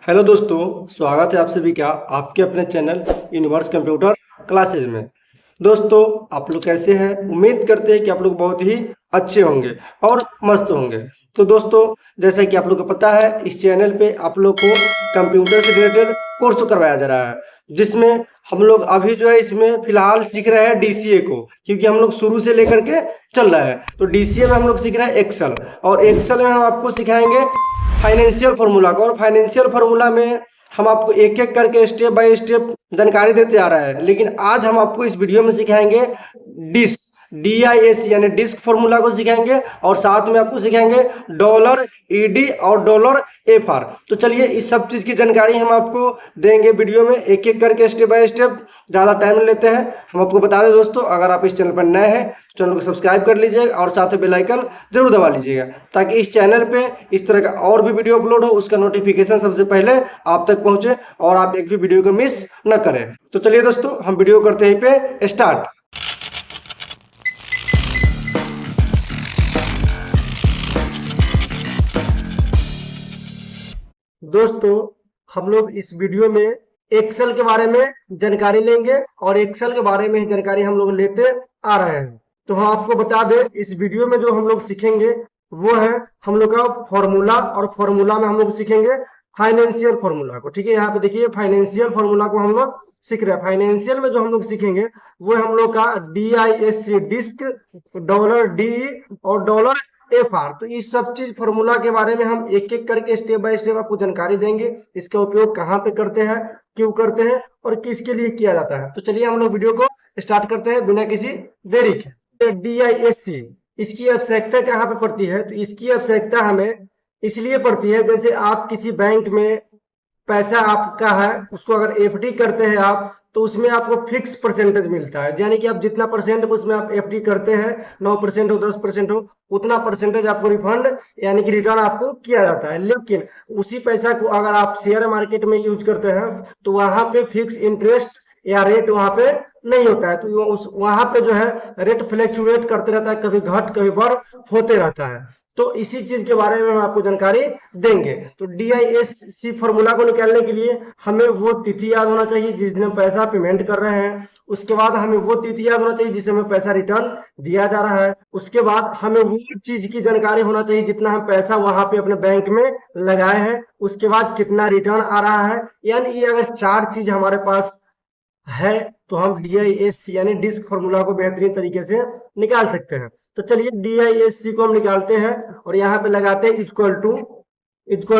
Hello दोस्तों, स्वागत है आप सभी का आपके अपने चैनल यूनिवर्स कंप्यूटर क्लासेज में। दोस्तों, आप लोग कैसे हैं? उम्मीद करते हैं कि आप लोग बहुत ही अच्छे होंगे और मस्त होंगे। तो दोस्तों, जैसा कि आप लोग को पता है, इस चैनल पे आप लोग को कंप्यूटर से रिलेटेड कोर्स करवाया जा रहा है, जिसमें हम लोग अभी जो है इसमें फिलहाल सीख रहे हैं डीसीए को, क्योंकि हम लोग शुरू से लेकर के चल रहा है। तो डीसीए में हम लोग सीख रहे हैं एक्सेल, और एक्सेल में हम आपको सिखाएंगे फाइनेंशियल फार्मूला को। और फाइनेंशियल फार्मूला में हम आपको एक एक करके स्टेप बाय स्टेप जानकारी देते आ रहा है, लेकिन आज हम आपको इस वीडियो में सिखाएंगे डिस्क DISC यानी डिस्क फार्मूला को सिखाएंगे, और साथ में आपको सिखाएंगे डॉलर ED और डॉलर FR। तो चलिए, इस सब चीज की जानकारी हम आपको देंगे वीडियो में, एक एक करके स्टेप बाय स्टेप। ज्यादा टाइम नहीं लेते हैं, हम आपको बता दें दोस्तों, अगर आप इस चैनल पर नए हैं तो चैनल को सब्सक्राइब कर लीजिएगा और साथ में बेल आइकन जरूर दबा लीजिएगा, ताकि इस चैनल पे इस तरह का और भी वीडियो अपलोड हो, उसका नोटिफिकेशन सबसे पहले आप तक पहुंचे और आप एक भी वीडियो को मिस न करें। तो चलिए दोस्तों, हम वीडियो करते हैं पे स्टार्ट। दोस्तों, हम लोग इस वीडियो में एक्सेल के बारे में जानकारी लेंगे, और एक्सेल के बारे में जानकारी हम लोग लेते आ रहे हैं। तो हम आपको बता दें, इस वीडियो में जो हम लोग सीखेंगे वो है हम लोग का फॉर्मूला, और फॉर्मूला में हम लोग सीखेंगे फाइनेंशियल फॉर्मूला को। ठीक है, यहाँ पे देखिए फाइनेंशियल फॉर्मूला को हम लोग सीख रहे हैं। फाइनेंशियल में जो हम लोग सीखेंगे वो हम लोग का DISC डिस्क, डॉलर DE और डॉलर FR। तो इस सब चीज फॉर्मूला के बारे में हम एक एक करके स्टेप बाय स्टेप आपको जानकारी देंगे। इसका उपयोग कहाँ पे करते हैं, क्यों करते हैं और किसके लिए किया जाता है। तो चलिए हम लोग वीडियो को स्टार्ट करते हैं बिना किसी देरी के। DISC, इसकी आवश्यकता कहाँ पे पड़ती है? तो इसकी आवश्यकता हमें इसलिए पड़ती है, जैसे आप किसी बैंक में पैसा आपका है, उसको अगर FD करते हैं आप, तो उसमें आपको फिक्स परसेंटेज मिलता है। यानी कि आप जितना परसेंट उसमें आप FD करते हैं, 9% हो 10% हो, उतना परसेंटेज आपको रिफंड यानी कि रिटर्न आपको किया जाता है। लेकिन उसी पैसा को अगर आप शेयर मार्केट में यूज करते हैं, तो वहां पे फिक्स इंटरेस्ट या रेट वहां पे नहीं होता है। तो वहां पे जो है रेट फ्लैक्चुएट करते रहता है, कभी घट कभी बढ़ होते रहता है। तो इसी चीज के बारे में हम आपको जानकारी देंगे। तो DISC फॉर्मूला को निकालने के लिए हमें वो तिथि याद होना चाहिए जिस दिन हम पैसा पेमेंट कर रहे हैं। उसके बाद हमें वो तिथि याद होना चाहिए जिससे हमें पैसा रिटर्न दिया जा रहा है। उसके बाद हमें वो चीज की जानकारी होना चाहिए जितना हम पैसा वहां पे अपने बैंक में लगाए हैं, उसके बाद कितना रिटर्न आ रहा है। यानी ये अगर चार चीज हमारे पास है तो हम DISC यानी डिस्क फॉर्मूला को बेहतरीन तरीके से निकाल सकते हैं। तो चलिए DISC को हम निकालते हैं, और यहाँ पे लगाते हैं इक्वल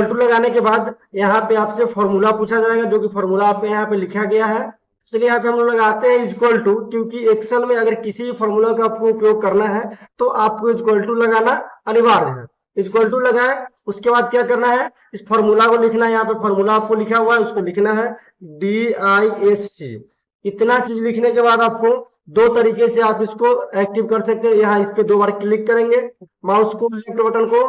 टू लगाने के बाद यहाँ पे आपसे फॉर्मूला पूछा जाएगा, जो कि फॉर्मूला आपके यहाँ पे लिखा गया है। चलिए यहाँ पे हम लोग लगाते हैं इक्वल टू, क्योंकि एक्सेल में अगर किसी भी फॉर्मूला का आपको उपयोग करना है तो आपको इक्वल टू लगाना अनिवार्य है। इक्वल टू लगाए, उसके बाद क्या करना है, इस फॉर्मूला को लिखना है। यहाँ पे फॉर्मूला आपको लिखा हुआ है, उसको लिखना है DISC। इतना चीज लिखने के बाद आपको दो तरीके से आप इसको एक्टिव कर सकते हैं। यहाँ इस पे दो बार क्लिक करेंगे माउस को, लेफ्ट बटन को,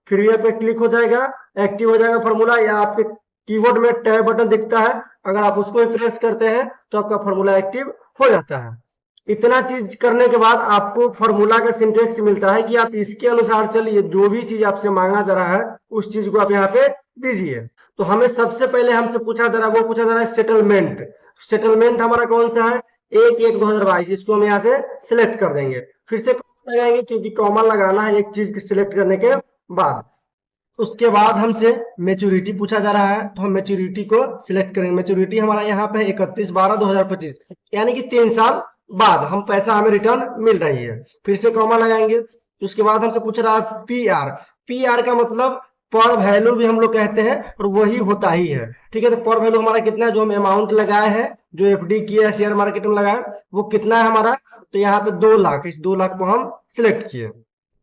फिर ये पे क्लिक हो जाएगा, एक्टिव हो जाएगा फॉर्मूला। या आपके कीबोर्ड में टैब बटन दिखता है, अगर आप उसको प्रेस करते हैं तो आपका फॉर्मूला एक्टिव हो जाता है। इतना चीज करने के बाद आपको फॉर्मूला का सिंटेक्स मिलता है कि आप इसके अनुसार चलिए, जो भी चीज आपसे मांगा जा रहा है उस चीज को आप यहाँ पे दीजिए। तो हमें सबसे पहले हमसे पूछा जा रहा है, वो पूछा जा रहा है सेटलमेंट। सेटलमेंट हमारा कौन सा है? 1/1/2022। इसको हम यहाँ से सिलेक्ट कर देंगे, फिर से लगाएंगे क्योंकि कॉमा लगाना है एक चीज सिलेक्ट करने के बाद। उसके बाद हमसे मेच्योरिटी पूछा जा रहा है, तो हम मेच्योरिटी को सिलेक्ट करेंगे। मेच्योरिटी हमारा यहाँ पे 31/12/2025, यानी कि 3 साल बाद हम पैसा हमें रिटर्न मिल रही है। फिर से कॉमा लगाएंगे। उसके बाद हमसे पूछ रहा है PR का मतलब पर वैल्यू भी हम लोग कहते हैं, और वही होता ही है। ठीक है, तो पर वैल्यू हमारा कितना है, जो हम अमाउंट लगाए हैं, जो FD किया है शेयर मार्केट में लगाए, वो कितना है हमारा? तो यहाँ पे 2 लाख, इस 2 लाख को हम सिलेक्ट किए,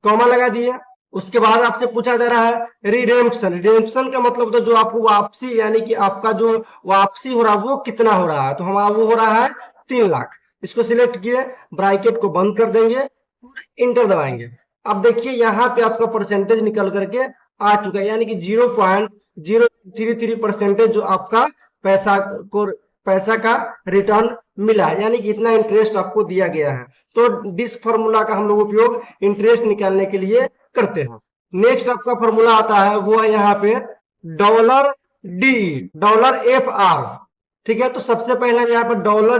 कॉमा लगा दिए। उसके बाद आपसे पूछा जा रहा है रिडेम्पशन का मतलब होता है जो आपको वापसी, यानी कि आपका जो वापसी हो रहा है वो कितना हो रहा है। तो हमारा वो हो रहा है 3 लाख। इसको सिलेक्ट किए, ब्रैकेट को बंद कर देंगे, इंटर दबाएंगे। अब देखिए यहाँ पे आपका परसेंटेज निकल करके आ चुका है, यानी कि 0.033% जो आपका पैसा का रिटर्न मिला है, यानी कि इतना इंटरेस्ट आपको दिया गया है। तो डिस्क फॉर्मूला का हम लोग उपयोग इंटरेस्ट निकालने के लिए करते हैं। नेक्स्ट आपका फॉर्मूला आता है, वो है यहाँ पे डॉलर $FR। ठीक है, तो सबसे पहले हम यहाँ पर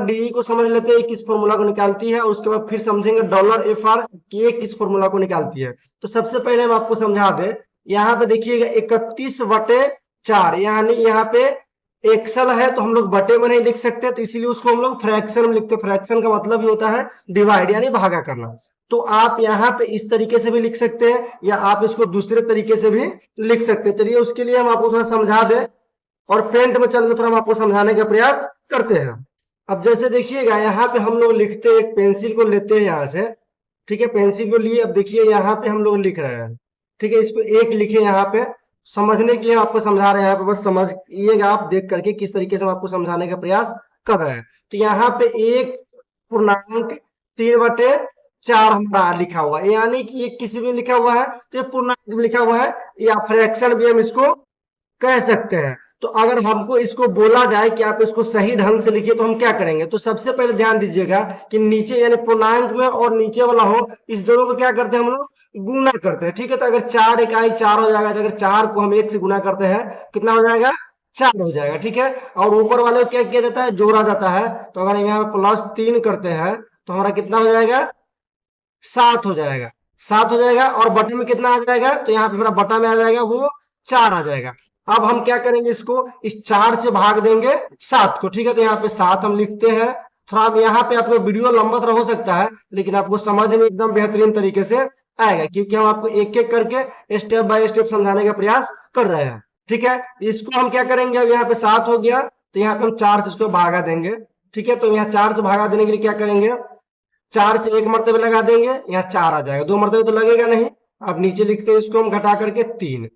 $DE को समझ लेते हैं किस फॉर्मूला को निकालती है, और उसके बाद फिर समझेंगे $FR कि ये किस फॉर्मूला को निकालती है। तो सबसे पहले हम आपको समझा दें, यहाँ पे देखिएगा 31/4, यानी यहाँ पे एक्सल है तो हम लोग बटे में नहीं लिख सकते, तो इसीलिए उसको हम लोग फ्रैक्शन में लिखते हैं। फ्रैक्शन का मतलब ही होता है डिवाइड यानी भागा करना। तो आप यहाँ पे इस तरीके से भी लिख सकते हैं या आप इसको दूसरे तरीके से भी लिख सकते हैं। चलिए उसके लिए हम आपको थोड़ा समझा दें और फ्रंट में चल के थोड़ा हम आपको समझाने का प्रयास करते हैं। अब जैसे देखिएगा यहाँ पे हम लोग लिखते हैं, एक पेंसिल को लेते हैं यहाँ से, ठीक है, पेंसिल को लिए, अब देखिए यहाँ पे हम लोग लिख रहे हैं, ठीक है, इसको एक लिखे यहाँ पे, समझने के लिए आपको समझा रहे हैं, यहाँ पे बस समझिएगा आप देख करके किस तरीके से हम आपको समझाने का प्रयास कर रहे हैं। तो यहाँ पे 1.3/4 हमारा लिखा हुआ है, यानी कि ये किसी भी लिखा हुआ है तो ये पूर्णांक लिखा हुआ है, या फ्रैक्शन भी हम इसको कह सकते हैं। तो अगर हमको इसको बोला जाए कि आप इसको सही ढंग से लिखिए तो हम क्या करेंगे, तो सबसे पहले ध्यान दीजिएगा कि नीचे यानी पूर्णांक में और नीचे वाला हो, इस दोनों को क्या करते हैं हम लोग, गुना करते हैं। ठीक है, तो अगर 4 इकाई 4 हो जाएगा, तो अगर 4 को हम 1 से गुना करते हैं कितना हो जाएगा, 4 हो जाएगा। ठीक है, और ऊपर वाले को क्या किया जाता है, जोड़ा जाता है। तो अगर यहाँ +3 करते हैं तो हमारा कितना हो जाएगा, 7 हो जाएगा, 7 हो जाएगा। और बटे में कितना आ जाएगा, तो यहाँ पे हमारा बटा में आ जाएगा वो 4 आ जाएगा। अब हम क्या करेंगे, इसको इस 4 से भाग देंगे 7 को। ठीक है, तो यहाँ पे 7 हम लिखते हैं। थोड़ा अब यहाँ पे आपको वीडियो लंबा थोड़ा हो सकता है, लेकिन आपको समझ में एकदम बेहतरीन तरीके से आएगा, क्योंकि हम आपको एक एक करके स्टेप बाय स्टेप समझाने का प्रयास कर रहे हैं। ठीक है, इसको हम क्या करेंगे, अब यहाँ पे 7 हो गया तो यहाँ पे हम 4 से इसको भागा देंगे। ठीक है, तो यहाँ 4 से भागा देने के लिए क्या करेंगे, 4 से 1 मरतबे लगा देंगे, यहाँ 4 आ जाएगा, 2 मरतबे तो लगेगा नहीं। अब नीचे लिखते हैं इसको हम घटा करके 3।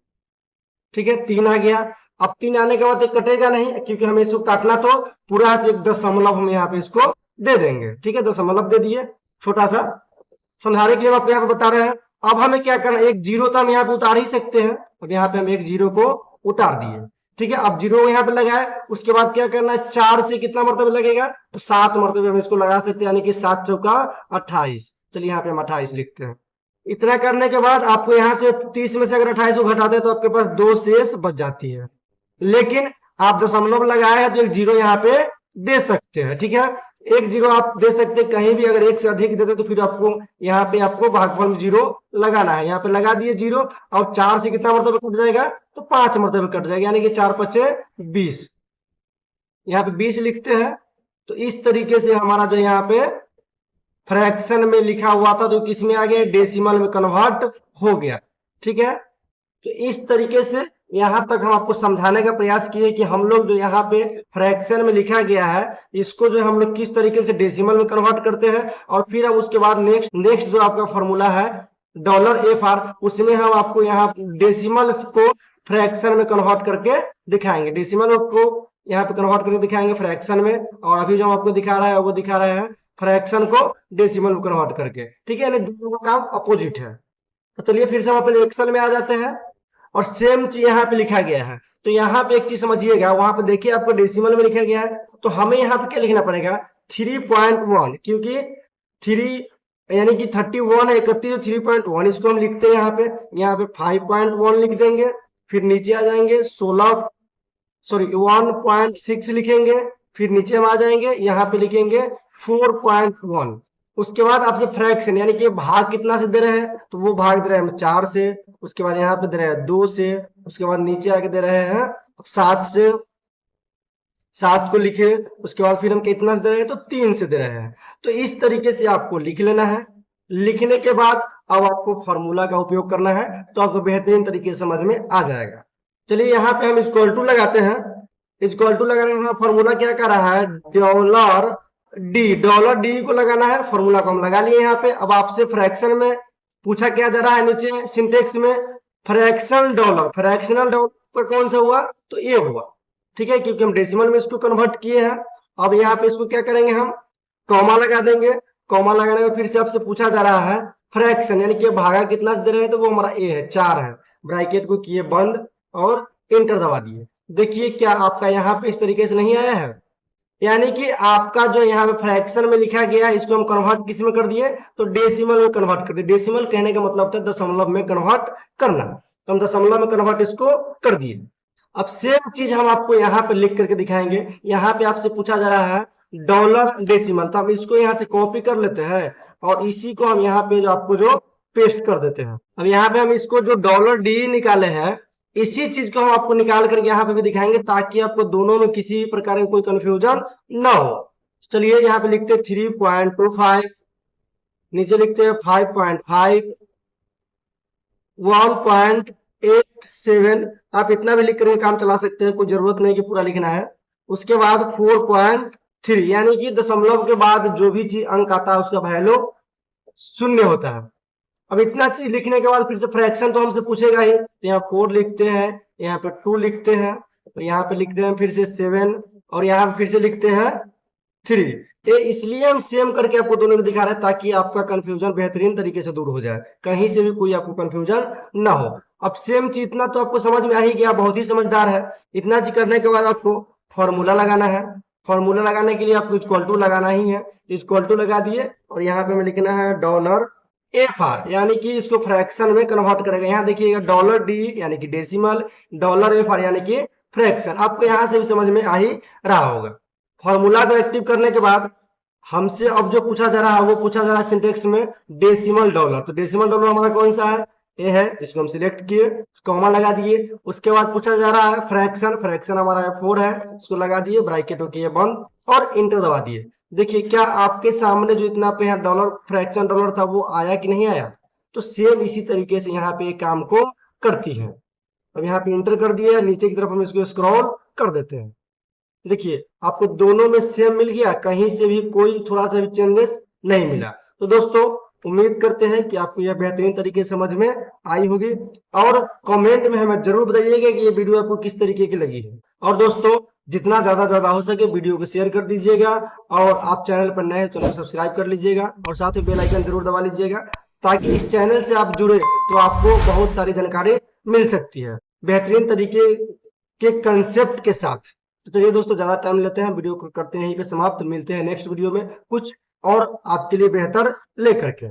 ठीक है, 3 आ गया। अब 3 आने के बाद एक कटेगा नहीं, क्योंकि हमें इसको काटना तो पूरा है, तो एक दशमलव हम यहाँ पे इसको दे देंगे। ठीक है, दशमलव दे दिए, छोटा सा समझाने के लिए हम आपको यहाँ पे बता रहे हैं। अब हमें क्या करना है, एक 0 तो हम यहाँ पे उतार ही सकते हैं। अब यहाँ पे हम एक 0 को उतार दिए। ठीक है, अब 0 यहाँ पे लगाए, उसके बाद क्या करना है, 4 से कितना मरतबे लगेगा, तो 7 मरतबे हम इसको लगा सकते हैं, यानी कि 7 चौका 28। चलिए यहाँ पे हम 28 लिखते हैं। इतना करने के बाद आपको यहाँ से 30 में से अगर 28 को घटा दे तो आपके पास 2 शेष बच जाती है। लेकिन आप दशमलव लगाए हैं तो एक 0 यहाँ पे दे सकते हैं। ठीक है, एक 0 आप दे सकते हैं कहीं भी, अगर 1 से अधिक देते तो फिर आपको यहाँ पे आपको भागफल में 0 लगाना है। यहाँ पे लगा दिए 0, और 4 से कितना मरतबे कट जाएगा, तो 5 मरतबे कट जाएगा, यानी कि 4 5 20। यहाँ पे 20 लिखते हैं। तो इस तरीके से हमारा जो यहाँ पे फ्रैक्शन में लिखा हुआ था तो किस में आ गया, डेसिमल में कन्वर्ट हो गया। ठीक है, तो इस तरीके से यहां तक हम आपको समझाने का प्रयास किए कि हम लोग जो यहाँ पे फ्रैक्शन में लिखा गया है इसको जो हम लोग किस तरीके से डेसिमल में कन्वर्ट करते हैं, और फिर हम उसके बाद नेक्स्ट जो आपका फॉर्मूला है $FR, उसमें हम आपको यहाँ डेसिमल को फ्रैक्शन में कन्वर्ट करके दिखाएंगे। डेसिमल को यहाँ पे कन्वर्ट करके दिखाएंगे फ्रैक्शन में, और अभी जो हम आपको दिखा रहा है वो दिखा रहे हैं फ्रैक्शन को डेसिमल में कन्वर्ट करके। ठीक है, दोनों का काम अपोजिट है। तो चलिए फिर से हम अपने एक्सेल में आ जाते हैं, और सेम चीज यहाँ पे लिखा गया है। तो यहाँ पे एक चीज समझिएगा, वहां पे देखिए आपको डेसिमल में लिखा गया है, तो हमें यहाँ पे क्या लिखना पड़ेगा, 3.1, क्योंकि 3 यानी कि 31 है, 31 3.1 इसको हम लिखते हैं यहाँ पे। यहाँ पे 5.1 लिख देंगे, फिर नीचे आ जाएंगे 1.6 लिखेंगे, फिर नीचे हम आ जाएंगे, यहाँ पे लिखेंगे 4.1। उसके बाद आपसे फ्रैक्शन यानी कि भाग कितना से दे रहे हैं, तो वो भाग दे रहे हैं 4 से, उसके बाद यहाँ पे दे रहे हैं 2 से, उसके बाद नीचे आके दे रहे हैं 7 से, 7 को लिखे, उसके बाद फिर हम कितना से दे रहे हैं, तो 3 से दे रहे हैं। तो इस तरीके से आपको लिख लेना है। लिखने के बाद अब आपको फॉर्मूला का उपयोग करना है, तो आपको बेहतरीन तरीके से समझ में आ जाएगा। चलिए यहाँ पे हम इक्वल टू लगाते हैं। इक्वल टू लगाने का फॉर्मूला क्या कर रहा है, $D को लगाना है। फॉर्मूला को हम लगा लिए यहाँ पे। अब आपसे फ्रैक्शन में पूछा क्या जा रहा है, नीचे सिंटेक्स में फ्रैक्शनल डॉलर का कौन सा हुआ, तो ये हुआ। ठीक है, क्योंकि हम डेसिमल में इसको कन्वर्ट किए हैं। अब यहाँ पे इसको क्या करेंगे, हम कॉमा लगा देंगे। कॉमा लगाने में फिर से आपसे पूछा जा रहा है फ्रैक्शन यानी कि भागा कितना से दे रहे हैं, तो वो हमारा ए है, 4 है। ब्रैकेट को किए बंद और इंटर दबा दिए। देखिए क्या आपका यहाँ पे इस तरीके से नहीं आया है, यानी कि आपका जो यहाँ पे फ्रैक्शन में लिखा गया है इसको हम कन्वर्ट किस में कर दिए, तो डेसिमल में कन्वर्ट कर दिए। डेसिमल कहने का मतलब था दशमलव में कन्वर्ट करना, तो हम दशमलव में कन्वर्ट इसको कर दिए। अब सेम चीज हम आपको यहाँ पे लिख करके दिखाएंगे। यहाँ पे आपसे पूछा जा रहा है डॉलर डेसिमल, तो हम इसको यहाँ से कॉपी कर लेते हैं और इसी को हम यहाँ पे जो आपको जो पेस्ट कर देते हैं। अब यहाँ पे हम इसको जो डॉलर डी निकाले हैं, इसी चीज को हम आपको निकाल करके यहाँ पे भी दिखाएंगे, ताकि आपको दोनों में किसी भी प्रकार का कोई कंफ्यूजन ना हो। चलिए यहाँ पे लिखते हैं 3.25, नीचे लिखते हैं 5.5, 1.87, आप इतना भी लिख करके काम चला सकते हैं, कोई जरूरत नहीं कि पूरा लिखना है। उसके बाद 4.3, यानी कि दशमलव के बाद जो भी चीज अंक आता है उसका वैल्यू शून्य होता है। अब इतना चीज लिखने के बाद फिर से फ्रैक्शन तो हमसे पूछेगा ही, तो यहाँ 4 लिखते हैं, यहाँ पे 2 लिखते हैं, तो यहाँ पे लिखते हैं फिर से 7, और यहाँ पे फिर से लिखते हैं 3। ये इसलिए हम सेम करके आपको दोनों को दिखा रहे हैं ताकि आपका कंफ्यूजन बेहतरीन तरीके से दूर हो जाए, कहीं से भी कोई आपको कंफ्यूजन ना हो। अब सेम चीज इतना तो आपको समझ में आ ही गया, बहुत ही समझदार है। इतना चीज करने के बाद आपको फॉर्मूला लगाना है। फॉर्मूला लगाने के लिए आपको इक्वल टू लगाना ही है, इक्वल टू लगा दिए और यहाँ पे हमें लिखना है डॉलर एफ आर, यानी कि इसको फ्रैक्शन में कन्वर्ट करेगा। यहाँ देखिएगा डॉलर डी यानी कि डेसिमल, डॉलर एफ आर यानी कि फ्रैक्शन। आपको यहाँ से भी समझ में आ ही रहा होगा। फॉर्मूला को एक्टिव करने के बाद हमसे अब जो पूछा जा रहा है वो पूछा जा रहा है सिंटेक्स में डेसिमल डॉलर। तो डेसिमल डॉलर हमारा कौन सा है, ए है, इसको हम सिलेक्ट किए, कॉमा लगा दिए। उसके बाद पूछा जा रहा है फ्रैक्शन, फ्रैक्शन हमारा 4 है, इसको लगा दिए, ब्रैकेट को किए बंद और इंटर दबा दिए। देखिए क्या आपके सामने जो इतना पे डॉलर फ्रैक्शन डॉलर था वो आया कि नहीं आया। तो सेम इसी तरीके से यहाँ पे काम को करती है। अब यहाँ पे इंटर कर दिया, नीचे की तरफ हम इसको स्क्रॉल कर देते हैं। देखिए आपको दोनों में सेम मिल गया, कहीं से भी कोई थोड़ा सा भी चेंजेस नहीं मिला। तो दोस्तों उम्मीद करते हैं कि आपको यह बेहतरीन तरीके से समझ में आई होगी, और कमेंट में हमें जरूर बताइएगा कि ये वीडियो आपको किस तरीके की लगी है। और दोस्तों जितना ज्यादा हो सके वीडियो को शेयर कर दीजिएगा, और आप चैनल पर नए हैं चैनल को सब्सक्राइब कर लीजिएगा, और साथ ही बेल आइकन जरूर दबा लीजिएगा, ताकि इस चैनल से आप जुड़े तो आपको बहुत सारी जानकारी मिल सकती है बेहतरीन तरीके के कंसेप्ट के साथ। तो चलिए दोस्तों ज्यादा टाइम लेते हैं, वीडियो को करते हैं यहीं पे समाप्त। मिलते हैं नेक्स्ट वीडियो में कुछ और आपके लिए बेहतर लेकर के।